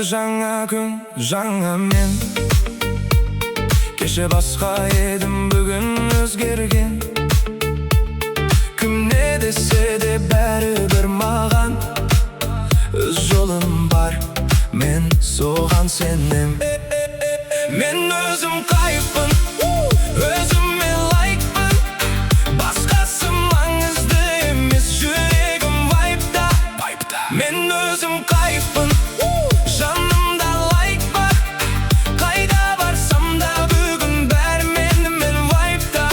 жаңа күн, жаңа мен. Кеше басқа едім, бүгін өзгерген. Кім не десе де бәрібір маған. Өз жолым бар, мен соған сенем. Мен өзім қайфпын, өзіме лайкпын. Басқасы маңызды емес, жүрегім вайпта. Мен өзім қайфпын, жанымда лайк бар. Қайда барсам да бүгін бәрі менімен вайпта.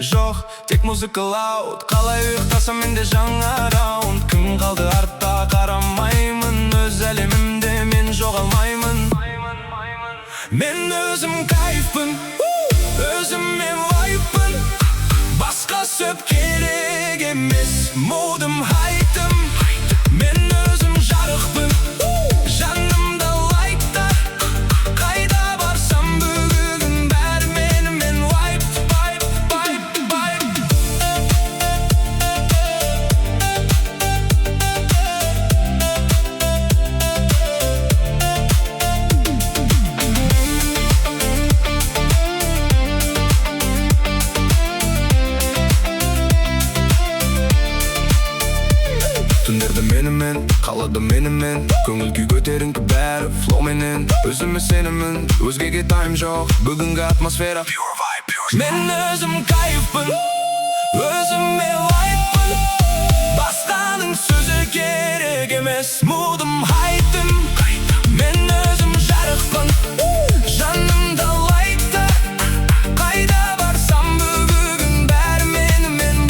Жоқ, тек музыка лауд. Қалай ұйықтасам менде жаңа раунд. Кім қалды артта қарамаймын. Өз әлемімде мен жоғалмаймын. Мен өзім кайфпын, өзіме лайкпын. Басқасы керек емес, модым хайтым. Мен өзім жарықпын, жанымда лайктар. Қайда барсам бүгін бәрі менімен түндерді менімен, қалады менімен. Көңіл күй көтеріңкі бәрі флоуменен. Өзіме сенімін, өзгеге тайм жоқ. Бүгінгі атмосфера pure vibe. Мен өзім кайфпын, өзіме лайкпын. Басқаның сөзі керек емес, модым хайтым. Мен өзім жарықпын, жанымда лайктар. Қайда барсам бүгін бәрі менімен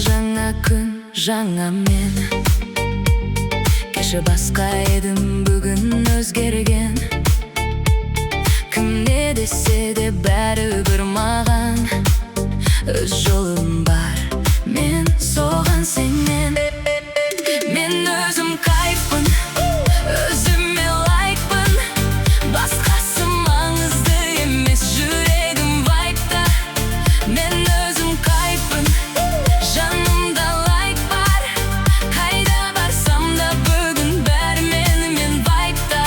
жаңа күн, жаңа мен. Кеше басқа едім, бүгін өзгерген. Кім не десе де бәрібір маған. Өз жолым бар, мен соған сенем. Мен өзім кайфпын, өзіме лайкпын. Басқасы маңызды емес, жүрегім вайпта. Мен өзім кайфпын, жанымда лайк бар. Қайда барсам да бүгін бәрі менімен вайпта.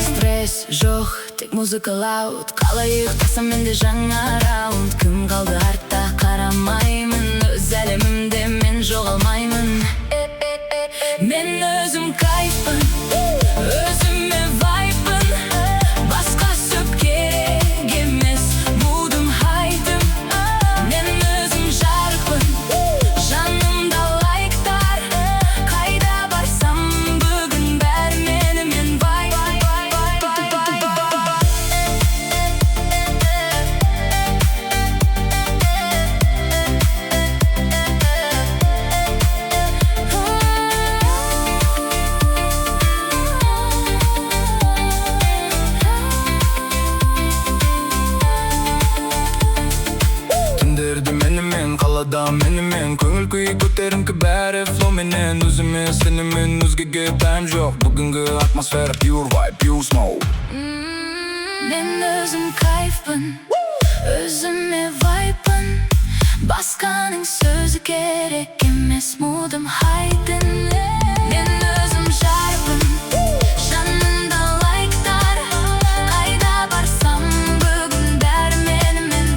Стресс жоқ, тек музыка лауд. Қалай ұйықтасам менде жаңа раунд. Кім қалды артта қарамаймын. Өз әлемімде мен жоғалмаймын. Мен өзім кайфпын, өзіме вайппын. Басқасы керек емес, модым хайтым. Мен өзім жарықпын, жанымда лайктар. Қайда барсам бүгін бәрі менімен қалада менімен. Көңіл күй көтеріңкі бәрі флоуменен. Өзіме сенімін, өзгеге тайм жоқ. Бүгінгі атмосфера pure vibe, pure smoke. Мен өзім кайфпын, өзіме вайппын. Басқаның сөзі керек емес, мудым хайдын. Мен өзім жарпын, жанымда лайктар. Қайда барсам бүгін бәрі менімен,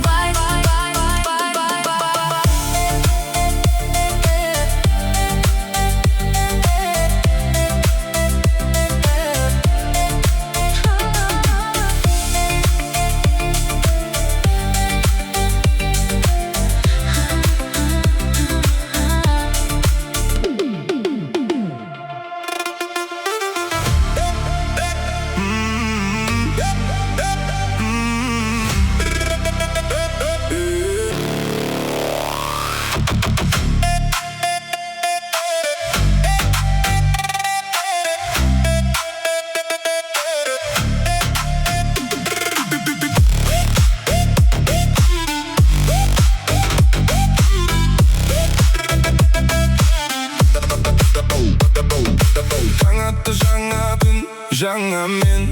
Таң атты жаңа күн, жаңа мен.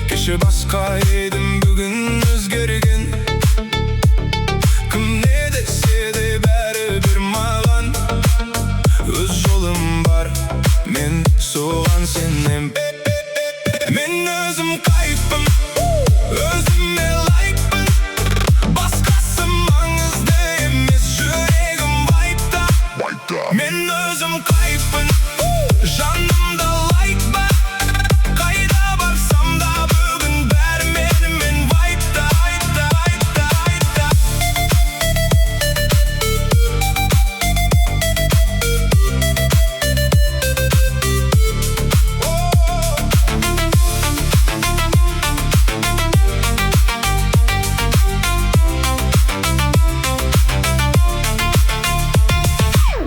Кеше басқа едім, бүгін өзгерген. Кім не десе де бәрі бір маған. Өз жолым бар, мен соған сенем. Мен өзім кайфпын, өзіме лайкпын. Басқасы маңызды емес, жүрегім вайпта. Мен өзім қайфпын, жанымда лайк бар. Қайда барсам да бүгін бәрі менімен, вайпта.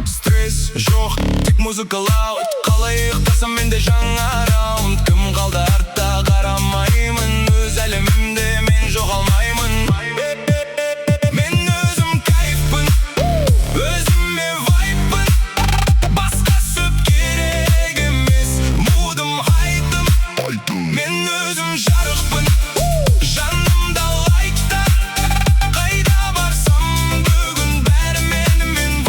Стресс жоқ, тек музыкалау. Қалай ұйықтасам менде жаңа раунд. Кім қалды артта қарамаймын, өз әлемімде мен жоғалмаймын. Мен өзім кайфпын, өзіме вайппын. Басқасы керек емес, мудым айдым. Мен өзім жарықпын, жанымда лайктар. Қайда барсам бүгін бәрі менімен,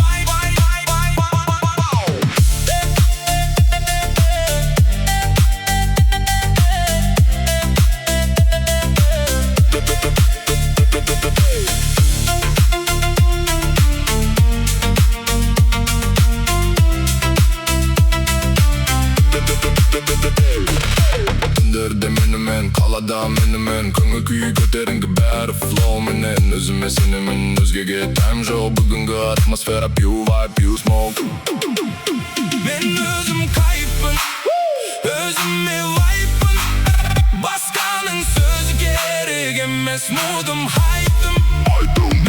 түндерде менімен, қалада менімен. Көңіл күй көтеріңкі бәрі флоу менен. Өзіме сенемін, өзгеге тайм жоқ. Бүгінгі атмосфера пью вайп, пью смоук. Мен өзім кайфпын, өзіме лайкпын. Басқаның сөзі керек емес, мудым хайдым.